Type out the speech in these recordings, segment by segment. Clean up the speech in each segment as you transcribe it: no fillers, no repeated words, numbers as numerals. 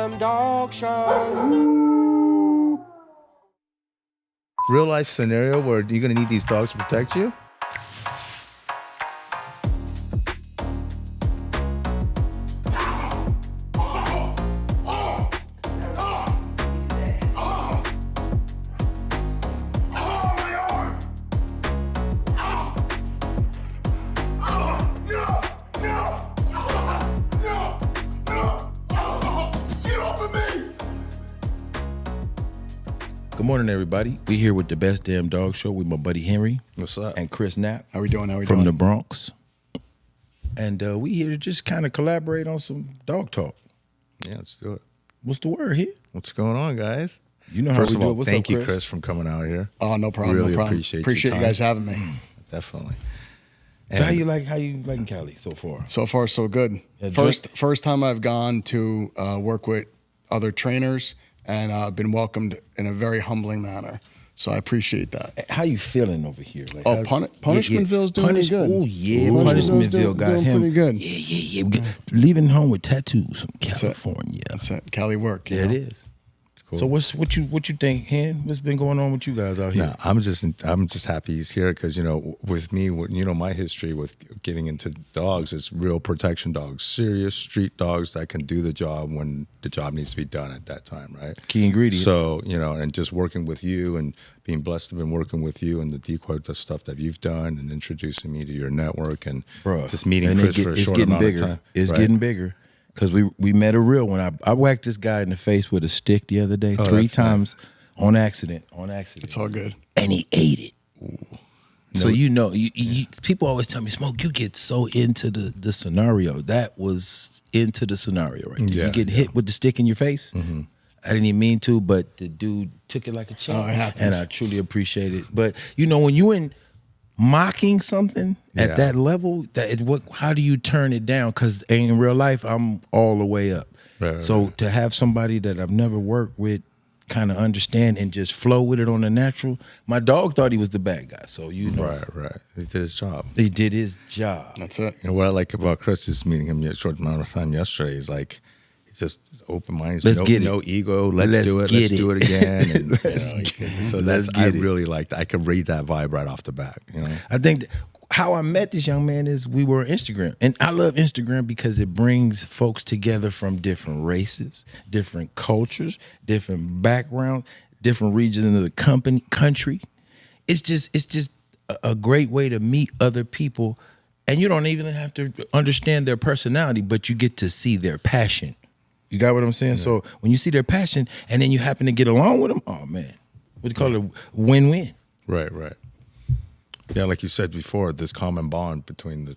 damn dog show. Real life scenario where you're gonna need these dogs to protect you. Good morning, everybody. We here with the Best Damn Dog Show with my buddy Henry. What's up? And Chris Knapp. How we doing? From the Bronx. And we here to just kind of collaborate on some dog talk. Yeah, let's do it. What's the word here? What's going on, guys? You know First how we of do all, it. What's thank up, you, Chris? Chris, from coming out here. Oh, no problem. Really no problem. appreciate you guys having me. Definitely. So how you liking Cali so far? So far, so good. Yeah, First time I've gone to work with other trainers, and I've been welcomed in a very humbling manner. So I appreciate that. How you feeling over here? Like, Punishmentville's doing pretty good. Oh yeah, Punishmentville got doing him pretty good. Yeah. We leaving home with tattoos from California. That's it. Cali work. There it is. Cool. So what you think, Hen? What's been going on with you guys out here? No, I'm just happy he's here because with me, my history with getting into dogs is real protection dogs, serious street dogs that can do the job when the job needs to be done at that time, right? Key ingredient. So and just working with you and being blessed to have been working with you and the Decoy, the stuff that you've done and introducing me to your network and just meeting Chris for a short amount of time. It's getting bigger. Because we met a real one. I whacked this guy in the face with a stick the other day, 3 times on accident. It's all good. And he ate it. Ooh. So people always tell me, Smoke, you get so into the scenario. That was into the scenario right there. Yeah, you get hit with the stick in your face. Mm-hmm. I didn't even mean to, but the dude took it like a champ. Oh, it happens. And I truly appreciate it. But when you in mocking something at that level, how do you turn it down? Because in real life, I'm all the way up. Right, so to have somebody that I've never worked with kind of understand and just flow with it on the natural. My dog thought he was the bad guy, so Right. He did his job. He did his job. That's it. And what I like about Chris is meeting him a short amount of time yesterday. He's like, he's just open-minded. Let's get it. No ego. Let's do it. Let's do it again. And, I really liked it. I could read that vibe right off the bat. I think how I met this young man is we were on Instagram. And I love Instagram because it brings folks together from different races, different cultures, different backgrounds, different regions of the country. It's just a great way to meet other people. And you don't even have to understand their personality, but you get to see their passion. You got what I'm saying? Yeah. So when you see their passion and then you happen to get along with them, oh, man. What do you call it? Win-win. Right. Yeah, like you said before, this common bond between the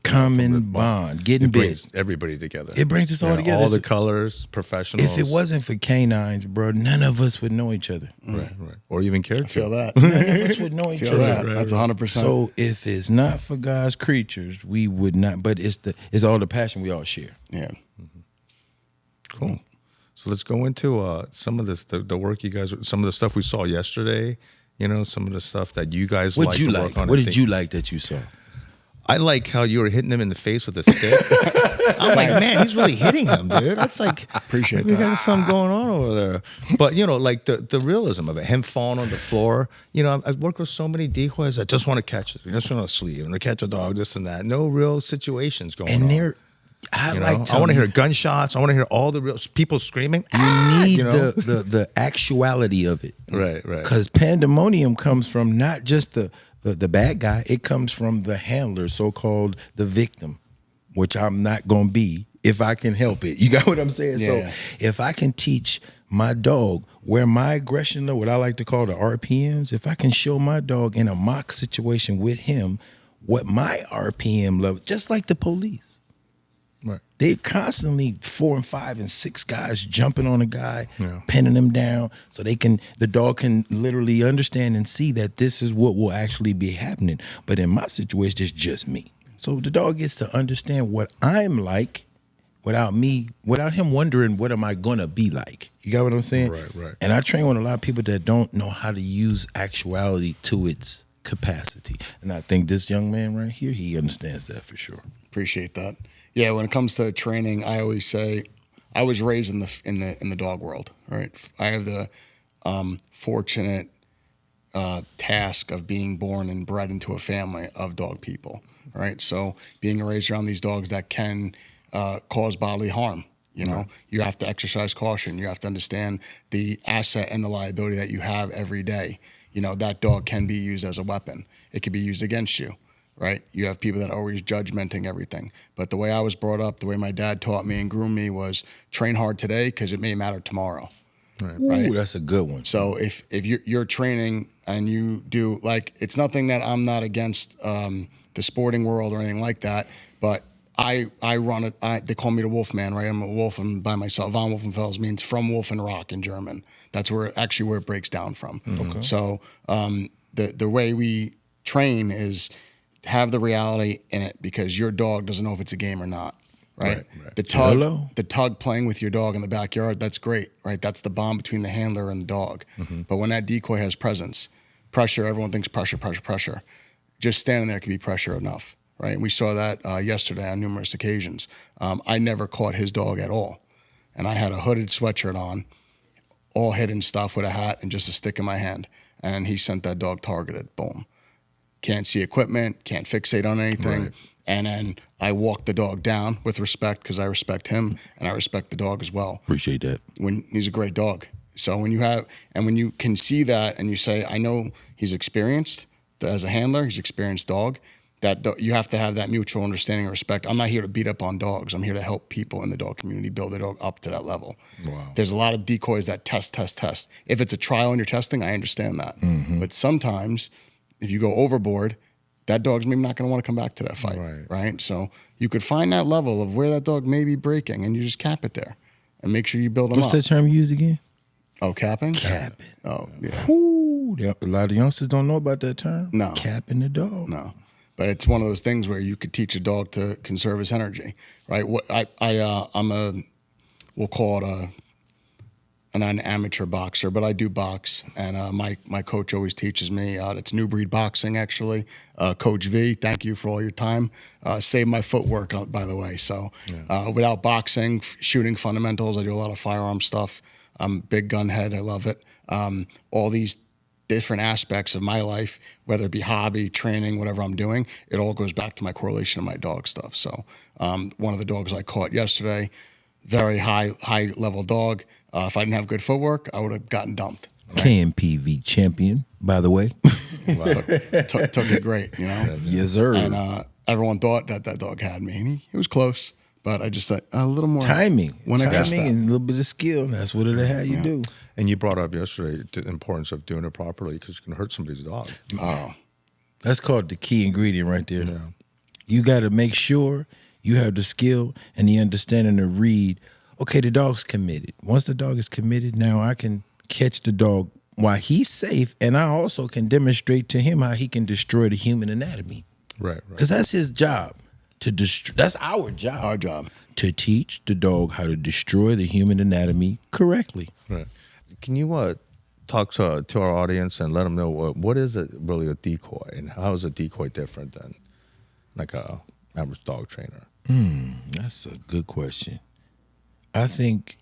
bond, getting big. Brings everybody together. It brings us all together. All the colors, professionals. If it wasn't for K9s, bro, none of us would know each other. Right. Or even care. I feel that. None of us would know each other. That's 100%. So if it's not for God's creatures, we would not. But it's all the passion we all share. Yeah. Mm-hmm. Cool. So let's go into some of this, the work you guys, some of the stuff we saw yesterday. Some of the stuff that you guys like to work on. What did you like that you saw? I like how you were hitting him in the face with a stick. I'm like, man, he's really hitting him, dude. That's like, appreciate we that. got something going on over there. But like the realism of it, him falling on the floor. I've worked with so many decoys that just want to catch it, just want to sleep and to catch a dog, this and that. No real situations going on. I want to hear gunshots. I want to hear all the real people screaming. You need the actuality of it. Right. Because pandemonium comes from not just the bad guy. It comes from the handler, so-called the victim, which I'm not going to be if I can help it. You got what I'm saying? Yeah. So if I can teach my dog where my aggression level, what I like to call the RPMs, if I can show my dog in a mock situation with him what my RPM level, just like the police. Right. They constantly 4 and 5 and 6 guys jumping on a guy, pinning him down, so the dog can literally understand and see that this is what will actually be happening. But in my situation, it's just me. So the dog gets to understand what I'm like without him wondering what am I gonna be like. You got what I'm saying? Right. And I train with a lot of people that don't know how to use actuality to its capacity. And I think this young man right here, he understands that for sure. Appreciate that. Yeah, when it comes to training, I always say I was raised in the dog world, right? I have the fortunate task of being born and bred into a family of dog people, right? So being raised around these dogs that can cause bodily harm. You know, you have to exercise caution. You have to understand the asset and the liability that you have every day. You know, that dog can be used as a weapon. It could be used against you, right? You have people that are always judgmenting everything. But the way I was brought up, the way my dad taught me and groomed me was train hard today because it may matter tomorrow. Ooh, that's a good one. So if you're training and you do, like, it's nothing that I'm not against the sporting world or anything like that, but I run it. They call me the Wolfman, right? I'm a wolf. I'm by myself. Von Wolfenfels means from Wolf and Rock in German. That's where it breaks down from. Okay. So the way we train is have the reality in it because your dog doesn't know if it's a game or not. Right. The tug playing with your dog in the backyard, that's great, right? That's the bond between the handler and the dog. But when that decoy has presence, pressure, everyone thinks pressure. Just standing there can be pressure enough, right? And we saw that yesterday on numerous occasions. I never caught his dog at all. And I had a hooded sweatshirt on, all hidden stuff with a hat and just a stick in my hand. And he sent that dog targeted, boom. Can't see equipment, can't fixate on anything. Right. And then I walk the dog down with respect because I respect him and I respect the dog as well. Appreciate that. When he's a great dog. So when you can see that and you say, I know he's experienced as a handler, he's an experienced dog, you have to have that mutual understanding and respect. I'm not here to beat up on dogs. I'm here to help people in the dog community build their dog up to that level. Wow. There's a lot of decoys that test. If it's a trial and you're testing, I understand that. But sometimes if you go overboard, that dog's maybe not going to want to come back to that fight, right? So you could find that level of where that dog may be breaking, and you just cap it there, and make sure you build them up. What's that term used again? Oh, capping? Capping. Oh, yeah. Ooh, a lot of youngsters don't know about that term. No. Capping the dog. No. But it's one of those things where you could teach a dog to conserve his energy, right? We'll call it I'm not an amateur boxer, but I do box. And my coach always teaches me, it's New Breed Boxing, actually. Coach V, thank you for all your time. Saved my footwork, by the way. So without boxing, shooting fundamentals, I do a lot of firearm stuff. I'm a big gun head. I love it. All these different aspects of my life, whether it be hobby, training, whatever I'm doing, it all goes back to my correlation of my dog stuff. So one of the dogs I caught yesterday, very high level dog. If I didn't have good footwork, I would have gotten dumped. Right? KMPV champion, by the way. Took it great, you know? Yes, sir. And everyone thought that dog had me. And he was close, but I just said a little more timing. When I timing and a little bit of skill. That's what it'll have you do. And you brought up yesterday the importance of doing it properly because you can hurt somebody's dog. Oh. That's called the key ingredient right there. Yeah. You got to make sure you have the skill and the understanding to read, okay, the dog's committed. Once the dog is committed, now I can catch the dog while he's safe, and I also can demonstrate to him how he can destroy the human anatomy. Right. Because that's his job. That's our job. Our job. To teach the dog how to destroy the human anatomy correctly. Right. Can you talk to our audience and let them know what is really a decoy and how is a decoy different than like a average dog trainer? That's a good question. I think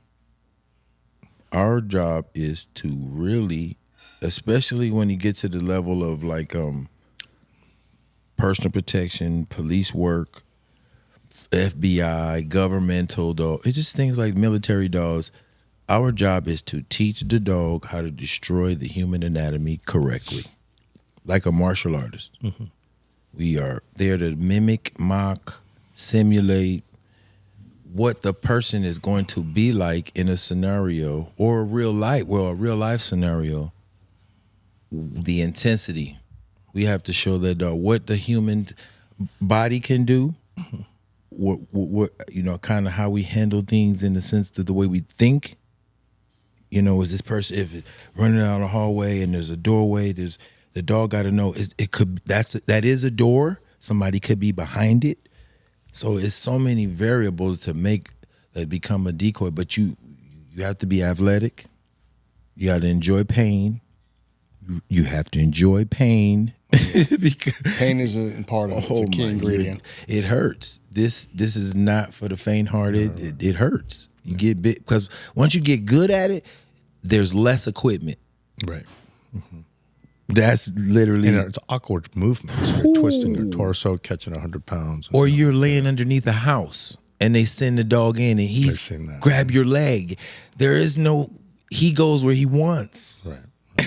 our job is to really, especially when you get to the level of like personal protection, police work, FBI, governmental dog, it's just things like military dogs. Our job is to teach the dog how to destroy the human anatomy correctly, like a martial artist. Mm-hmm. We are there to mimic, mock, simulate what the person is going to be like in a scenario or a real life scenario. The intensity. We have to show that what the human body can do. Mm-hmm. What kind of how we handle things in the sense that the way we think. Is this person, if it running down the hallway and there's a doorway, the dog got to know that is a door. Somebody could be behind it. So it's so many variables to make that become a decoy. But you have to be athletic. You got to enjoy pain. You have to enjoy pain. Because pain is a part of it. It's a key ingredient. It hurts. This is not for the faint-hearted. No. It hurts. You get bit because once you get good at it, there's less equipment. Right. That's literally. And it's awkward movements. You're twisting your torso, catching 100 pounds. Or you're laying underneath a house and they send the dog in and he's seen that. grab your leg. There is no, he goes where he wants. Right.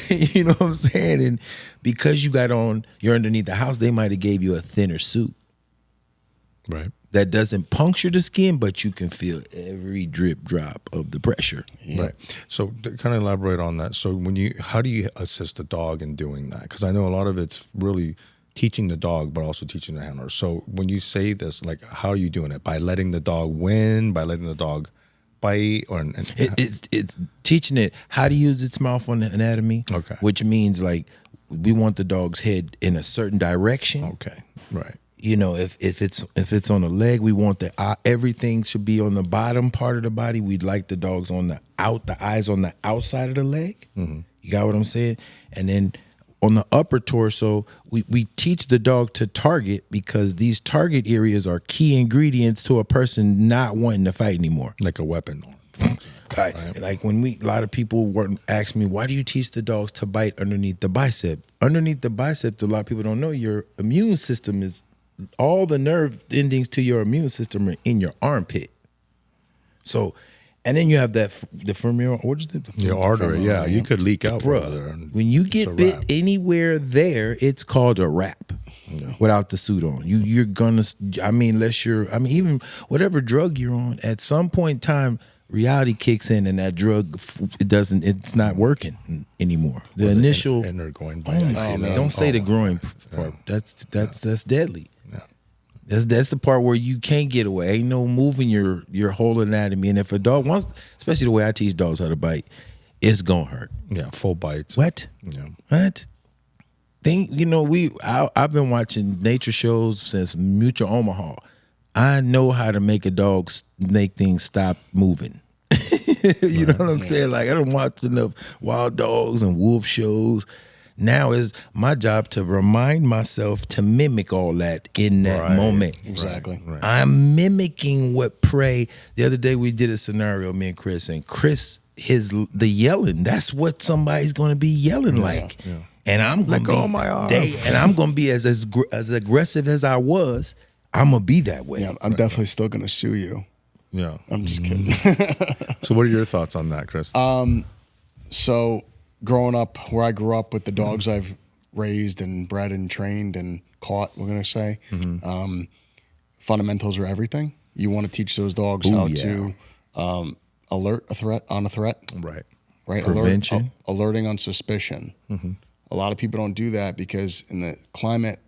You know what I'm saying? And because you're underneath the house, they might have gave you a thinner suit Right. that doesn't puncture the skin, but you can feel every drip drop of the pressure. Right. So to kind of elaborate on that. So how do you assist the dog in doing that? Because I know a lot of it's really teaching the dog, but also teaching the handler. So when you say this, like, how are you doing it? By letting the dog win, by letting the dog bite, or It's teaching it how to use its mouth on the anatomy. Okay. Which means like we want the dog's head in a certain direction. Okay. Right. You know, if it's on the leg, we want everything should be on the bottom part of the body. We'd like the dogs on the eyes on the outside of the leg. Mm-hmm. You got what I'm saying? And then on the upper torso, we teach the dog to target because these target areas are key ingredients to a person not wanting to fight anymore. Like a weapon. Right. Like when a lot of people ask me, why do you teach the dogs to bite underneath the bicep? Underneath the bicep, a lot of people don't know your immune system is, all the nerve endings to your immune system are in your armpit. So, and then you have the femoral, what is it? Your artery, yeah. You could leak out. Bruh, when you get bit anywhere there, it's called a wrap. Yeah. Without the suit on, you're gonna. Even whatever drug you're on, at some point in time, reality kicks in, and that drug it's not working anymore. The initial and they're going. Don't say the groin part. That's deadly. Yeah. That's the part where you can't get away. Ain't no moving your whole anatomy. And if a dog wants, especially the way I teach dogs how to bite, it's gonna hurt. Yeah, full bites. What? Yeah. What? I've been watching nature shows since Mutual Omaha. I know how to make a dog make things stop moving. You know what I'm saying? Like, I don't watch enough wild dogs and wolf shows. Now is my job to remind myself to mimic all that in that moment. Exactly. Right. I'm mimicking what prey. The other day we did a scenario, me and Chris, the yelling, that's what somebody's going to be yelling like. Yeah. And I'm going to be my arm. and I'm going to be as aggressive as I was. I'm going to be that way. Yeah, I'm definitely still going to sue you. Yeah. I'm just kidding. So what are your thoughts on that, Chris? So growing up where I grew up with the dogs I've raised and bred and trained and caught, we're going to say, fundamentals are everything. You want to teach those dogs how to alert a threat on a threat. Right. Prevention. Alerting on suspicion. Mm-hmm. A lot of people don't do that because in the climate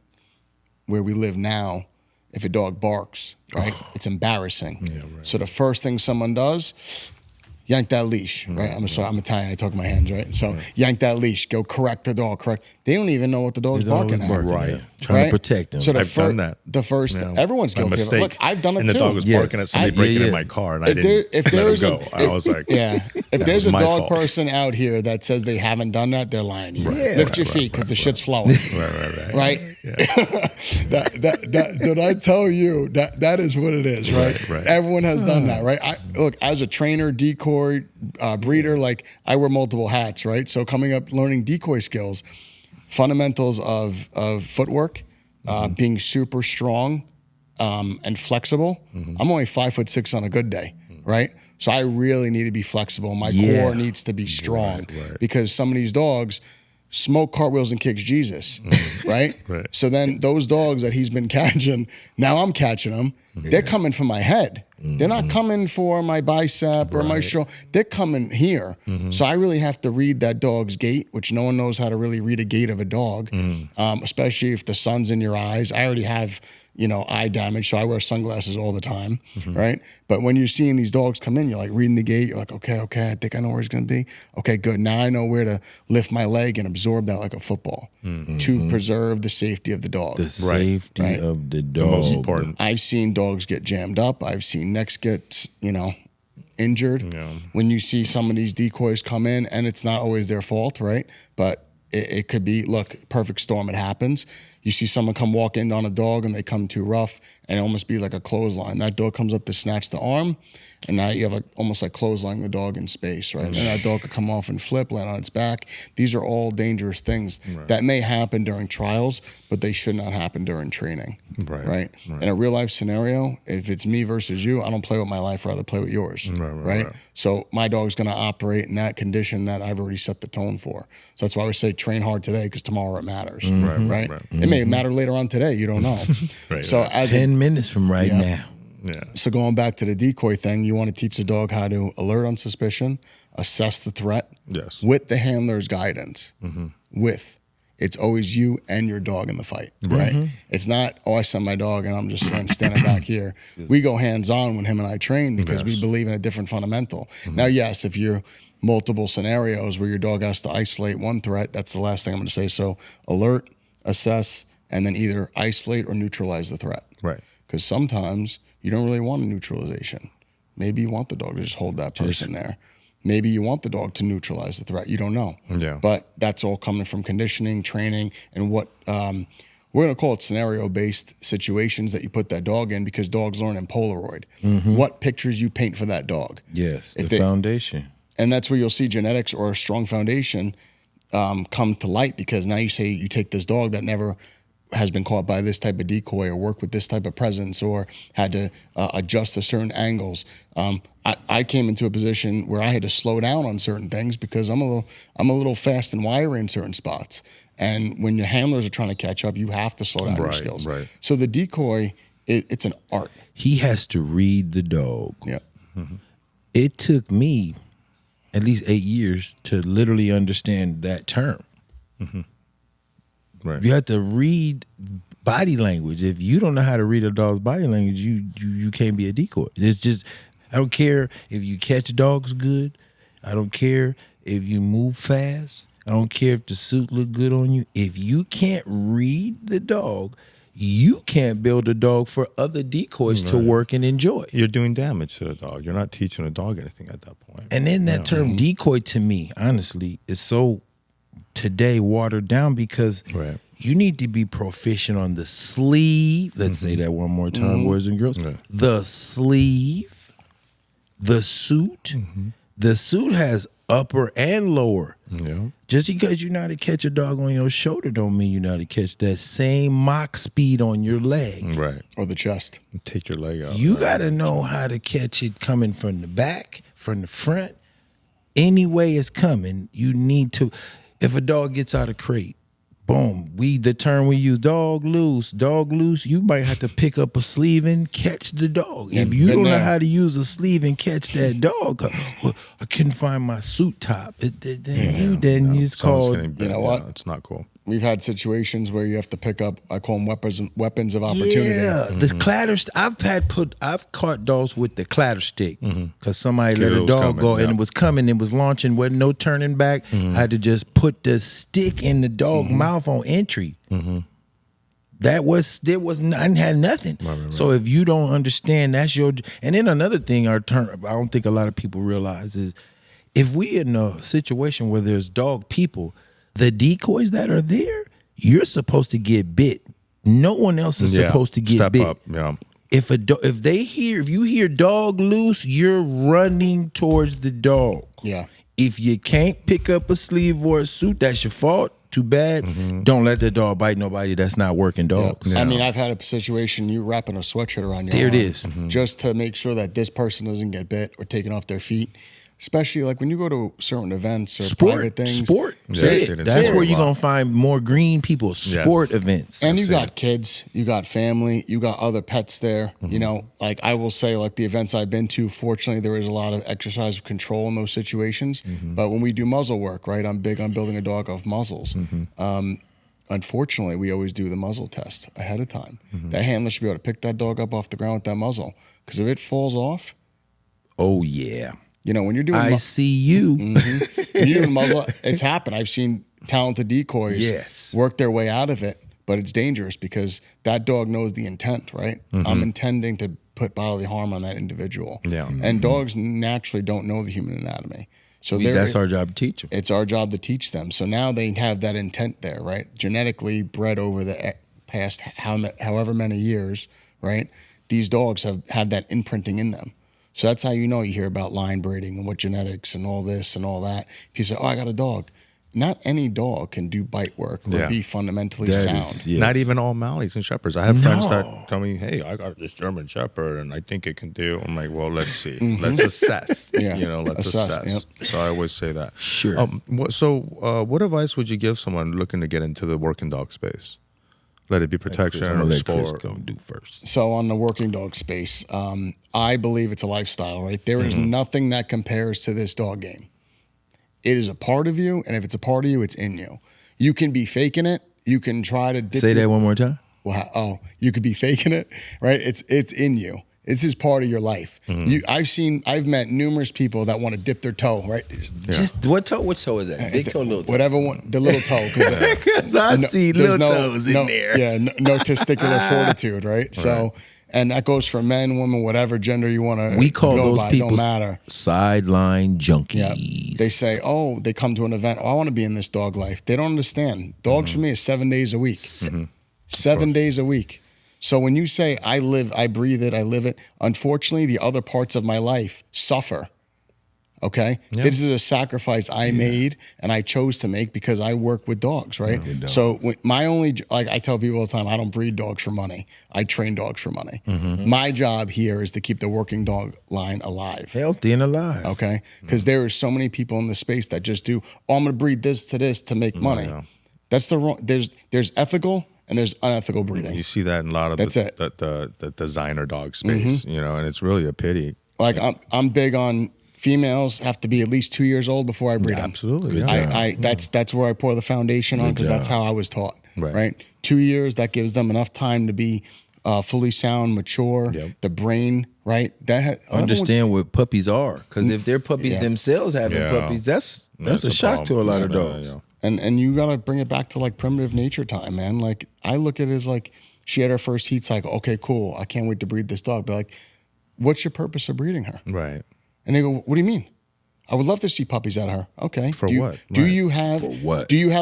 where we live now, if a dog barks, right, it's embarrassing. Yeah, right. So the first thing someone does, yank that leash, right? I'm Italian, I talk with my hands, right? So yank that leash, go correct the dog, correct. They don't even know what the dog's barking at. Right. Trying to protect them. So I've done that. The first, everyone's My guilty of it. mistake. Look, I've done it and too. the dog was barking at somebody breaking in my car, and I didn't let him go. I was like, if there's a my dog fault. person out here that says they haven't done that, they're lying to you. Right. Lift your feet because the shit's flowing. Right? Did I tell you that is what it is, right? Right. Everyone has done that, right? Look, as a trainer, decoy, breeder, like I wear multiple hats, right? So coming up, learning decoy skills, fundamentals of footwork, being super strong and flexible. I'm only 5'6" on a good day, right? So I really need to be flexible. My core needs to be strong because some of these dogs smoke cartwheels and kicks Jesus, right? Right. So then those dogs that he's been catching, now I'm catching them. They're coming for my head. They're not coming for my bicep or my shoulder. They're coming here. So I really have to read that dog's gait, which no one knows how to really read a gait of a dog, especially if the sun's in your eyes. I already have, eye damage, so I wear sunglasses all the time, right? But when you're seeing these dogs come in, you're like reading the gait. You're like, okay, I think I know where he's going to be. Okay, good. Now I know where to lift my leg and absorb that like a football to preserve the safety of the dog. The safety of the dog. The most important. I've seen dogs get jammed up. I've seen necks get, injured. Yeah. When you see some of these decoys come in, and it's not always their fault, right? But it could be, look, perfect storm, it happens. You see someone come walk in on a dog and they come too rough, and it almost be like a clothesline. That dog comes up to snatch the arm, and now you have like almost like clotheslining the dog in space, right? And that dog could come off and flip, land on its back. These are all dangerous things that may happen during trials, but they should not happen during training, right? In a real life scenario, if it's me versus you, I don't play with my life, I'd rather play with yours, right? So my dog's going to operate in that condition that I've already set the tone for. So that's why we say train hard today, because tomorrow it matters, right? It may matter later on today, you don't know. So as 10 minutes from now. So going back to the decoy thing, you want to teach the dog how to alert on suspicion, assess the threat with the handler's guidance. It's always you and your dog in the fight, right? It's not, oh, I send my dog and I'm just standing back here. We go hands-on when him and I train because we believe in a different fundamental. Now, yes, if you're multiple scenarios where your dog has to isolate one threat, that's the last thing I'm going to say. So alert, assess, and then either isolate or neutralize the threat. Right. Because sometimes you don't really want a neutralization. Maybe you want the dog to just hold that person there. Maybe you want the dog to neutralize the threat. You don't know. But that's all coming from conditioning, training, and what we're going to call it scenario-based situations that you put that dog in, because dogs learn in Polaroid. What pictures you paint for that dog. Yes, the foundation. And that's where you'll see genetics or a strong foundation come to light, because now you say you take this dog that never has been caught by this type of decoy or worked with this type of presence or had to adjust to certain angles. I came into a position where I had to slow down on certain things because I'm a little fast and wiry in certain spots. And when your handlers are trying to catch up, you have to slow down your skills. So the decoy, it's an art. He has to read the dog. It took me at least 8 years to literally understand that term. You have to read body language. If you don't know how to read a dog's body language, you can't be a decoy. It's just, I don't care if you catch dogs good. I don't care if you move fast. I don't care if the suit look good on you. If you can't read the dog, you can't build a dog for other decoys to work and enjoy. You're doing damage to the dog. You're not teaching the dog anything at that point. And then that term decoy, to me, honestly, is so today watered down, because you need to be proficient on the sleeve. Let's say that one more time, boys and girls. The sleeve, the suit. The suit has upper and lower. Just because you know how to catch a dog on your shoulder don't mean you know how to catch that same mock speed on your leg. Or the chest. Take your leg out. You got to know how to catch it coming from the back, from the front. Any way it's coming, you need to. If a dog gets out of crate, boom, the term we use, dog loose, you might have to pick up a sleeve and catch the dog. If you don't know how to use a sleeve and catch that dog, well, I couldn't find my suit top. Then it's called, you know what? It's not cool. We've had situations where you have to pick up, I call them weapons of opportunity. The clatter. I've caught dogs with the clatter stick because somebody let a dog go and it was coming, it was launching, wasn't no turning back. I had to just put the stick in the dog mouth on entry. I had nothing. So if you don't understand, that's your. And then another thing, I don't think a lot of people realize is, if we in a situation where there's dog people, the decoys that are there, you're supposed to get bit. No one else is supposed to get bit. If you hear dog loose, you're running towards the dog. If you can't pick up a sleeve or a suit, that's your fault. Too bad. Don't let the dog bite nobody that's not working dogs. I mean, I've had a situation, you wrapping a sweatshirt around your arm. There it is. Just to make sure that this person doesn't get bit or taken off their feet. Especially like when you go to certain events or private things. That's where you're going to find more green people, events. And you got kids, you got family, you got other pets there. You know, like I will say, like the events I've been to, fortunately, there is a lot of exercise of control in those situations. But when we do muzzle work, right, I'm big on building a dog off muzzles. Unfortunately, we always do the muzzle test ahead of time. That handler should be able to pick that dog up off the ground with that muzzle. Because if it falls off. Oh, yeah. You know, when you're doing I see you. When you're doing muzzle, it's happened. I've seen talented decoys work their way out of it, but it's dangerous because that dog knows the intent, right? I'm intending to put bodily harm on that individual. And dogs naturally don't know the human anatomy. So that's our job to teach them. It's our job to teach them. So now they have that intent there, right? Genetically bred over the past however many years, right? These dogs have had that imprinting in them. So that's how you know. You hear about line breeding and what genetics and all this and all that. People say, oh, I got a dog. Not any dog can do bite work or be fundamentally sound. Not even all Malleys and Shepherds. I have friends that tell me, hey, I got this German Shepherd and I think it can do. I'm like, well, let's see. Let's assess. Let's assess. Yep. So I always say that. Sure. What advice would you give someone looking to get into the working dog space? Let it be protection or sport. Chris go do first. So on the working dog space, I believe it's a lifestyle, right? There is nothing that compares to this dog game. It is a part of you, and if it's a part of you, it's in you. You can be faking it. You can try to say that one more time. Well, you could be faking it, right? It's in you. It's just part of your life. I've met numerous people that want to dip their toe, right? Just what toe? Which toe is that? Big toe, little toe? Whatever one, the little toe. Because I see little toes in there. Yeah, no testicular fortitude, right? So, and that goes for men, women, whatever gender you want to. We call those people don't matter. Sideline junkies. Yeah. They say, oh, they come to an event. Oh, I want to be in this dog life. They don't understand. Dogs for me is 7 days a week. 7 days a week. So when you say I breathe it, I live it, unfortunately, the other parts of my life suffer. Okay? Yeah. This is a sacrifice I made and I chose to make because I work with dogs, right? So I tell people all the time, I don't breed dogs for money. I train dogs for money. My job here is to keep the working dog line alive. Healthy and alive. Okay? Because there are so many people in the space that just do, oh, I'm going to breed this to make money. That's the wrong, there's ethical and there's unethical breeding. You see that in a lot of the designer dog space, and it's really a pity. Like I'm big on females have to be at least 2 years old before I breed them. Absolutely. That's where I pour the foundation on because that's how I was taught. Right. 2 years, that gives them enough time to be fully sound, mature, the brain, right? Understand what puppies are. Because if they're puppies themselves having puppies, that's a shock to a lot of dogs. And you got to bring it back to like primitive nature time, man. Like I look at it as like she had her first heat cycle. Okay, cool. I can't wait to breed this dog. But like, what's your purpose of breeding her? Right. And they go, what do you mean? I would love to see puppies out of her. Okay. For what? Do you have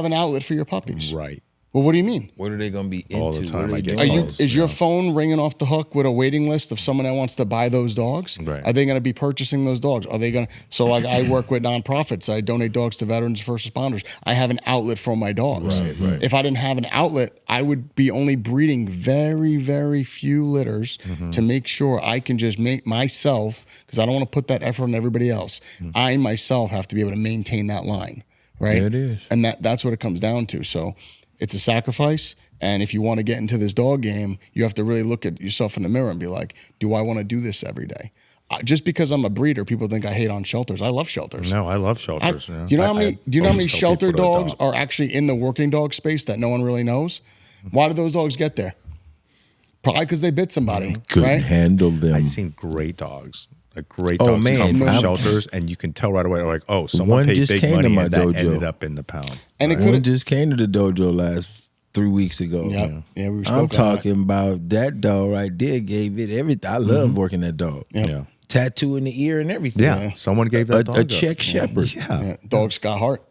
an outlet for your puppies? Right. Well, what do you mean? What are they going to be into? All the time I get calls. Is your phone ringing off the hook with a waiting list of someone that wants to buy those dogs? Right. Are they going to be purchasing those dogs? Are they going to? So like I work with nonprofits. I donate dogs to veterans and first responders. I have an outlet for my dogs. Right. If I didn't have an outlet, I would be only breeding very, very few litters to make sure I can just make myself, because I don't want to put that effort on everybody else. I myself have to be able to maintain that line. Right. There it is. And that's what it comes down to. So it's a sacrifice. And if you want to get into this dog game, you have to really look at yourself in the mirror and be like, do I want to do this every day? Just because I'm a breeder, people think I hate on shelters. I love shelters. No, I love shelters. Do you know how many shelter dogs are actually in the working dog space that no one really knows? Why did those dogs get there? Probably because they bit somebody. Couldn't handle them. I've seen great dogs. Like great dogs come from shelters, and you can tell right away, like, oh, someone paid big money and that ended up in the pound. And one just came to the dojo last 3 weeks ago. I'm talking about that dog right there. Gave it everything. I love working that dog. Yeah. Tattoo in the ear and everything. Yeah, someone gave that dog a Czech Shepherd. Yeah. Dog's got heart.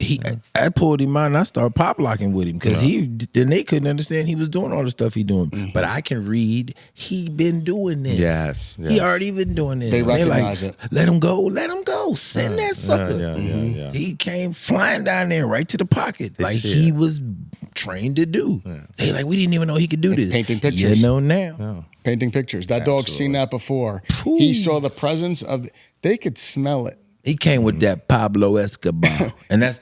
I pulled him out and I started pop locking with him because then they couldn't understand he was doing all the stuff he doing. But I can read. He been doing this. Yes. He already been doing this. They recognize it. Let him go. Let him go. Send that sucker. He came flying down there right to the pocket like he was trained to do. They like, we didn't even know he could do this. Painting pictures. You know now. Yeah. Painting pictures. That dog's seen that before. He saw the presence of. They could smell it. He came with that Pablo Escobar, and that's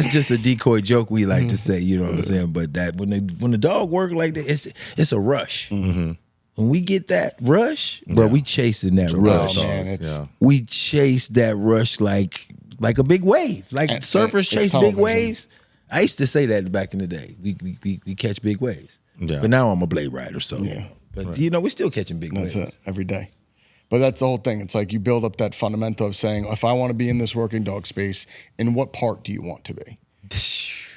just a decoy joke we like to say. You know what I'm saying? But that when the dog work like that, it's a rush. When we get that rush, bro, we chasing that rush. Oh man, we chase that rush like a big wave. Like surfers chase big waves. I used to say that back in the day. We catch big waves. Yeah. But now I'm a blade rider, so but we're still catching big waves. That's it every day. But that's the whole thing. It's like you build up that fundamental of saying, if I want to be in this working dog space, in what part do you want to be?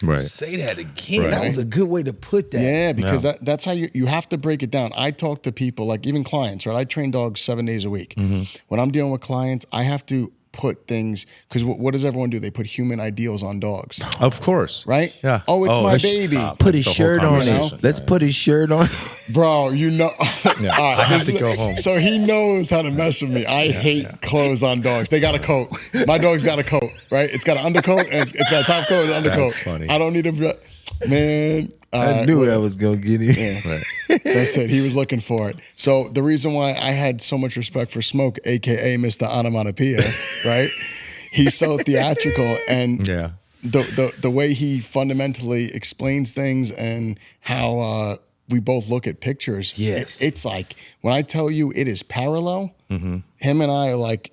Right. Say that again. That was a good way to put that. Yeah, because that's how you have to break it down. I talk to people, like even clients, right? I train dogs 7 days a week. When I'm dealing with clients, I have to put things, because what does everyone do? They put human ideals on dogs, Of course. right? Yeah. Oh, it's my let's baby. stop. Put That's his the whole shirt on conversation. it. Let's put his shirt on. Bro, you know. Yeah. All right, I have this to is- go home. So he knows how to mess with me. I hate clothes on dogs. They got a coat. My dog's got a coat, right? It's got an undercoat and it's got a top coat and an undercoat. That's funny. I don't need a man. I knew that was gonna get in. Right. That's it. He was looking for it. So the reason why I had so much respect for Smoke, aka Mr. Onomatopoeia, right? He's so theatrical, and Yeah. the way he fundamentally explains things and how we both look at pictures. Yes. It's like when I tell you it is parallel. Him and I are like.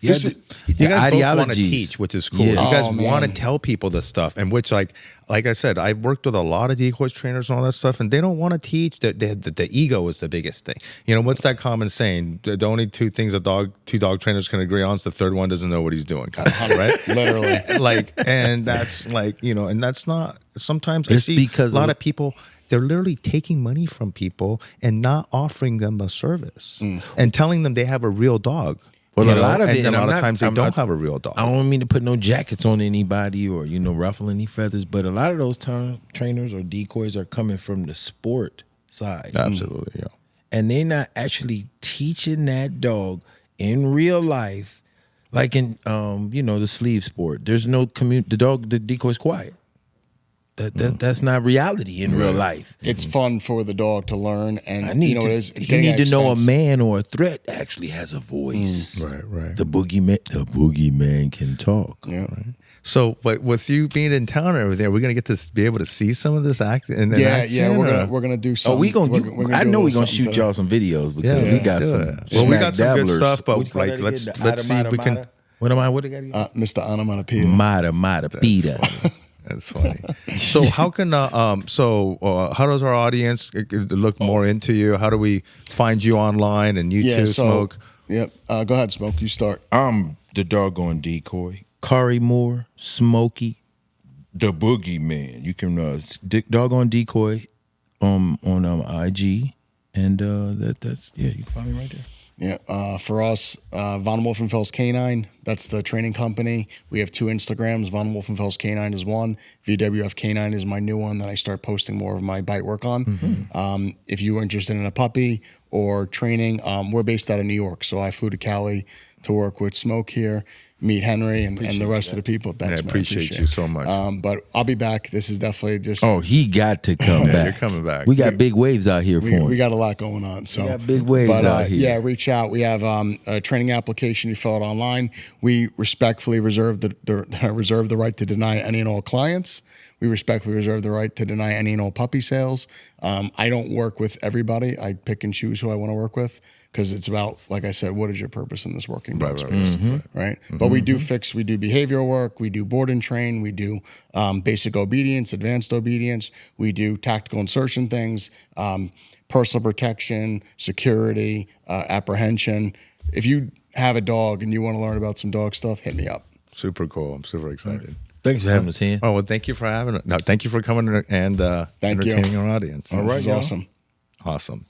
Yeah, This is, You guys both want to ideologies. teach, which is cool. Yeah. You guys Oh, want to man. tell people this stuff, and which, like I said, I've worked with a lot of decoys trainers and all that stuff, and they don't want to teach. That the ego is the biggest thing. You know, what's that common saying? The only two things two dog trainers can agree on is the third one doesn't know what he's doing, kind of, right? literally. Like, and that's like, you know, and that's not. Sometimes I It's see because a lot of- of people. They're literally taking money from people and not offering them a service and telling them they have a real dog. Well, You a know, lot of and it, a and lot I'm of not- times they I'm don't not- have a real dog. I don't mean to put no jackets on anybody or ruffle any feathers, but a lot of those trainers or decoys are coming from the sport side. Absolutely, yeah. And they're not actually teaching that dog in real life, like in the sleeve sport. There's no the decoy's quiet. That's not reality in real life. It's fun for the dog to learn, and I need you know to, what it is. It's you getting need at to know a expense. man or a threat actually has a voice. Right. The boogeyman can talk. Yeah. So, but with you being in town and everything, are we gonna get to be able to see some of this act? In action, Yeah, or- we're gonna do something. Oh, we gonna. I know we're gonna shoot y'all. y'all some videos because Yeah, we let's got do some. it. Well, we got some good dabblers. stuff, but What you call like that let's again? The see if we can. What am I? What I got? Again? Mr. Onomatopoeia. Mata Peter. That's funny. So how can how does our audience look more into you? How do we find you online and you too, Smoke? Yep. Go ahead, Smoke. You start. I'm the doggone decoy, Curry Moore, Smokey, the boogeyman. You can doggone decoy, on IG, and that's you can find me right there. Yeah. For us, Von Wolfenfels K9. That's the training company. We have 2 Instagrams. Von Wolfenfels K9 is one. VWF K9 is my new one that I start posting more of my bite work on. If you were interested in a puppy or training, we're based out of New York, so I flew to Cali to work with Smoke here, meet Henry and the rest of the people. Thanks, Yeah, I man. appreciate you so much. But I'll be back. This is definitely just. Oh, he got to come Yeah, back. you're coming back. We got big waves out here for him. We got a lot going on. So got big waves out here. Yeah, reach out. We have a training application. You fill it online. We respectfully reserve the right to deny any and all clients. We respectfully reserve the right to deny any and all puppy sales. I don't work with everybody. I pick and choose who I want to work with because it's about, like I said, what is your purpose in this working dog space, right? But we do behavioral work. We do board and train. We do basic obedience, advanced obedience. We do tactical insertion things, personal protection, security, apprehension. If you have a dog and you want to learn about some dog stuff, hit me up. Super cool. I'm super excited. Thanks for having us here. Oh well, thank you for having it. No, thank you for coming and Thank you. entertaining our audience. This is y'all. awesome. Awesome.